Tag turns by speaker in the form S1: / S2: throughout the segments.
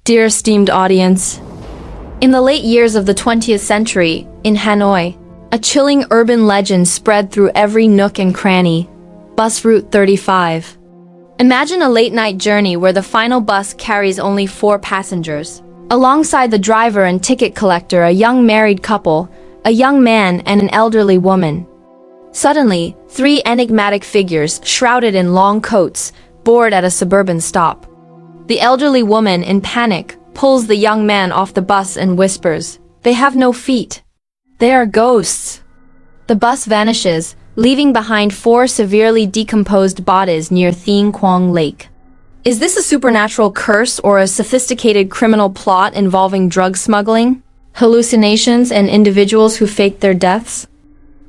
S1: Dear esteemed audience, in the late years of the 20th century, in Hanoi, a chilling urban legend spread through every nook and cranny: Bus Route 35. Imagine a late-night journey where the final bus carries only 4 passengers. Alongside the driver and ticket collector, a young married couple, a young man and an elderly woman. Suddenly, 3 enigmatic figures, shrouded in long coats, board at a suburban stop. The elderly woman, in panic, pulls the young man off the bus and whispers, "They have no feet. They are ghosts." The bus vanishes, leaving behind 4 severely decomposed bodies near Thien Quang Lake. Is this a supernatural curse or a sophisticated criminal plot involving drug smuggling, hallucinations, and individuals who faked their deaths?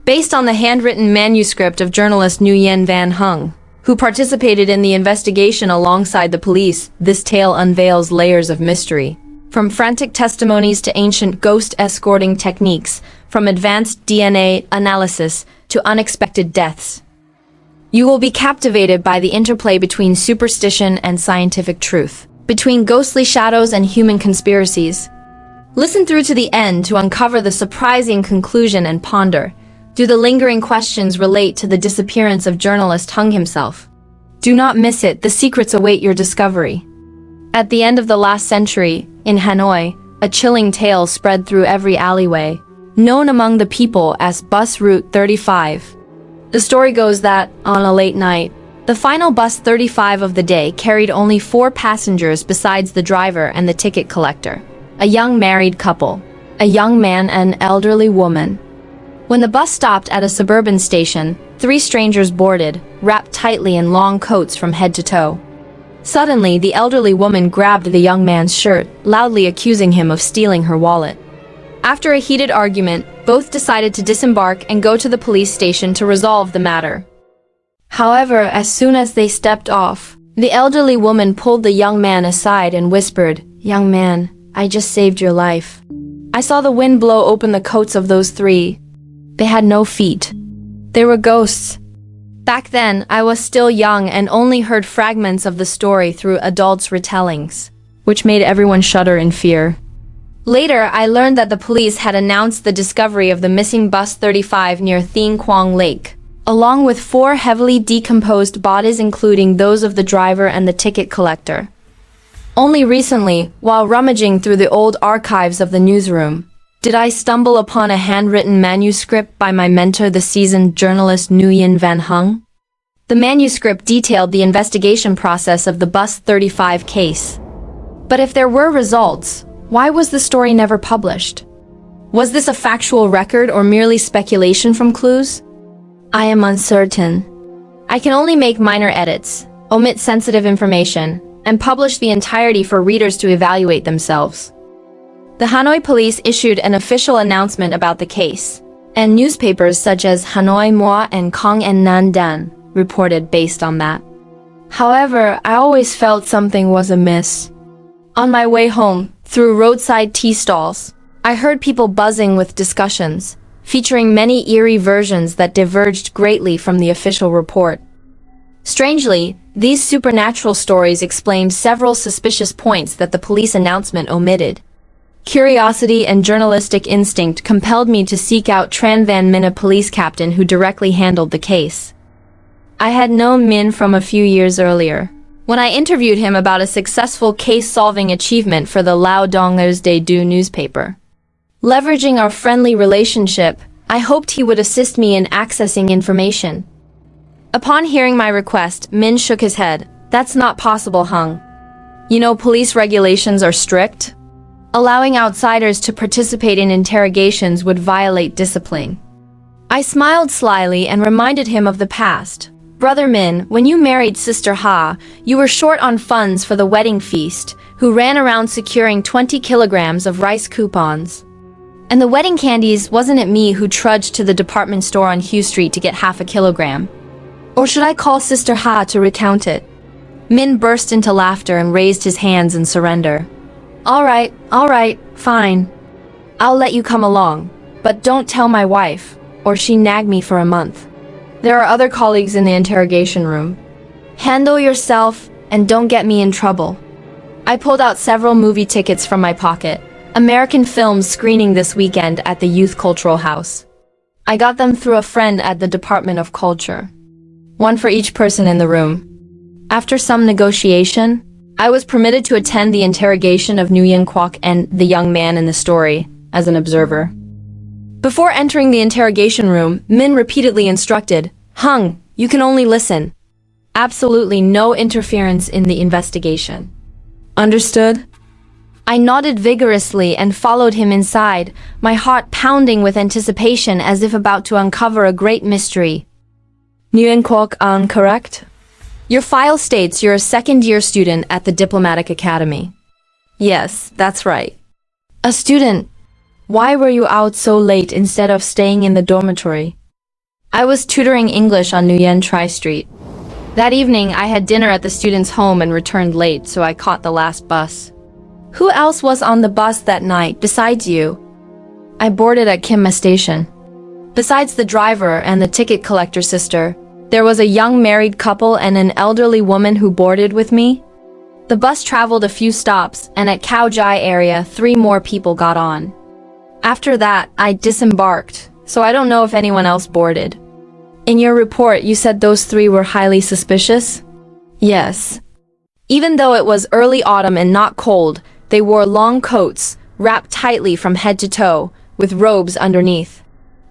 S1: Based on the handwritten manuscript of journalist Nguyen Van Hung, who participated in the investigation alongside the police, this tale unveils layers of mystery. From frantic testimonies to ancient ghost escorting techniques, from advanced DNA analysis to unexpected deaths. You will be captivated by the interplay between superstition and scientific truth, between ghostly shadows and human conspiracies. Listen through to the end to uncover the surprising conclusion and ponder. Do the lingering questions relate to the disappearance of journalist Hung himself? Do not miss it, the secrets await your discovery. At the end of the last century, in Hanoi, a chilling tale spread through every alleyway, known among the people as Bus Route 35. The story goes that, on a late night, the final bus 35 of the day carried only 4 passengers besides the driver and the ticket collector. A young married couple, a young man and an elderly woman. When the bus stopped at a suburban station, 3 strangers boarded, wrapped tightly in long coats from head to toe. Suddenly, the elderly woman grabbed the young man's shirt, loudly accusing him of stealing her wallet. After a heated argument, both decided to disembark and go to the police station to resolve the matter. However, as soon as they stepped off, the elderly woman pulled the young man aside and whispered, "Young man, I just saved your life. I saw the wind blow open the coats of those 3. They had no feet. They were ghosts." Back then, I was still young and only heard fragments of the story through adults' retellings, which made everyone shudder in fear. Later, I learned that the police had announced the discovery of the missing Bus 35 near Thien Quang Lake, along with 4 heavily decomposed bodies, including those of the driver and the ticket collector. Only recently, while rummaging through the old archives of the newsroom, did I stumble upon a handwritten manuscript by my mentor, the seasoned journalist Nguyen Van Hung. The manuscript detailed the investigation process of the Bus 35 case. But if there were results, why was the story never published? Was this a factual record or merely speculation from clues? I am uncertain. I can only make minor edits, omit sensitive information, and publish the entirety for readers to evaluate themselves. The Hanoi police issued an official announcement about the case, and newspapers such as Hanoi Moi and Kong and Nan Dan reported based on that. However, I always felt something was amiss. On my way home, through roadside tea stalls, I heard people buzzing with discussions, featuring many eerie versions that diverged greatly from the official report. Strangely, these supernatural stories explained several suspicious points that the police announcement omitted. Curiosity and journalistic instinct compelled me to seek out Tran Van Min, a police captain who directly handled the case. I had known Min from a few years earlier, when I interviewed him about a successful case-solving achievement for the Lao Dongers Day Du newspaper. Leveraging our friendly relationship, I hoped he would assist me in accessing information. Upon hearing my request, Min shook his head. "That's not possible, Hung. You know, police regulations are strict. Allowing outsiders to participate in interrogations would violate discipline." I smiled slyly and reminded him of the past. "Brother Min, when you married Sister Ha, you were short on funds for the wedding feast, who ran around securing 20 kilograms of rice coupons. And the wedding candies, wasn't it me who trudged to the department store on Hugh Street to get half a kilogram? Or should I call Sister Ha to recount it?" Min burst into laughter and raised his hands in surrender. All right, fine. I'll let you come along, but don't tell my wife, or she nag me for a month. There are other colleagues in the interrogation room. Handle yourself and don't get me in trouble." I pulled out several movie tickets from my pocket. American films screening this weekend at the Youth Cultural House. I got them through a friend at the Department of Culture. One for each person in the room. After some negotiation, I was permitted to attend the interrogation of Nguyen Quoc and the young man in the story, as an observer. Before entering the interrogation room, Min repeatedly instructed, "Hung, you can only listen. Absolutely no interference in the investigation." Understood? I nodded vigorously and followed him inside, my heart pounding with anticipation as if about to uncover a great mystery. Nguyen Quoc An, correct? Your file states you're a second-year student at the Diplomatic Academy. Yes, that's right. A student. Why were you out so late instead of staying in the dormitory? I was tutoring English on Nguyen Tri Street. That evening, I had dinner at the student's home and returned late, so I caught the last bus. Who else was on the bus that night besides you? I boarded at Kimma Station. Besides the driver and the ticket collector's sister, there was a young married couple and an elderly woman who boarded with me. The bus traveled a few stops, and at Khao Jai area, 3 more people got on. After that, I disembarked, so I don't know if anyone else boarded. In your report, you said those 3 were highly suspicious? Yes. Even though it was early autumn and not cold, they wore long coats, wrapped tightly from head to toe, with robes underneath.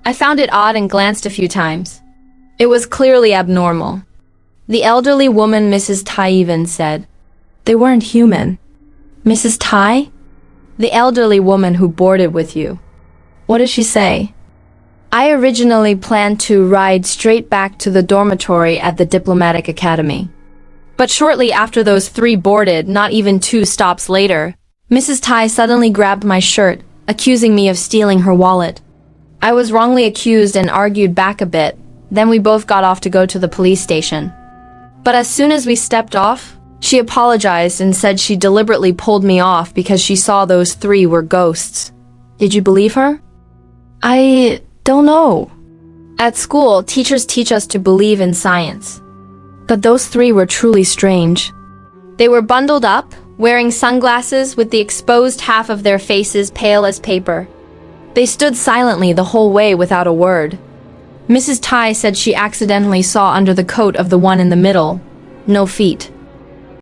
S1: I found it odd and glanced a few times. It was clearly abnormal. The elderly woman, Mrs. Tai, even said, "They weren't human." Mrs. Tai? The elderly woman who boarded with you. What did she say? I originally planned to ride straight back to the dormitory at the Diplomatic Academy. But shortly after those 3 boarded, not even 2 stops later, Mrs. Tai suddenly grabbed my shirt, accusing me of stealing her wallet. I was wrongly accused and argued back a bit, then we both got off to go to the police station. But as soon as we stepped off, she apologized and said she deliberately pulled me off because she saw those 3 were ghosts. Did you believe her? I don't know. At school, teachers teach us to believe in science. But those 3 were truly strange. They were bundled up, wearing sunglasses with the exposed half of their faces pale as paper. They stood silently the whole way without a word. Mrs. Tai said she accidentally saw under the coat of the one in the middle. No feet.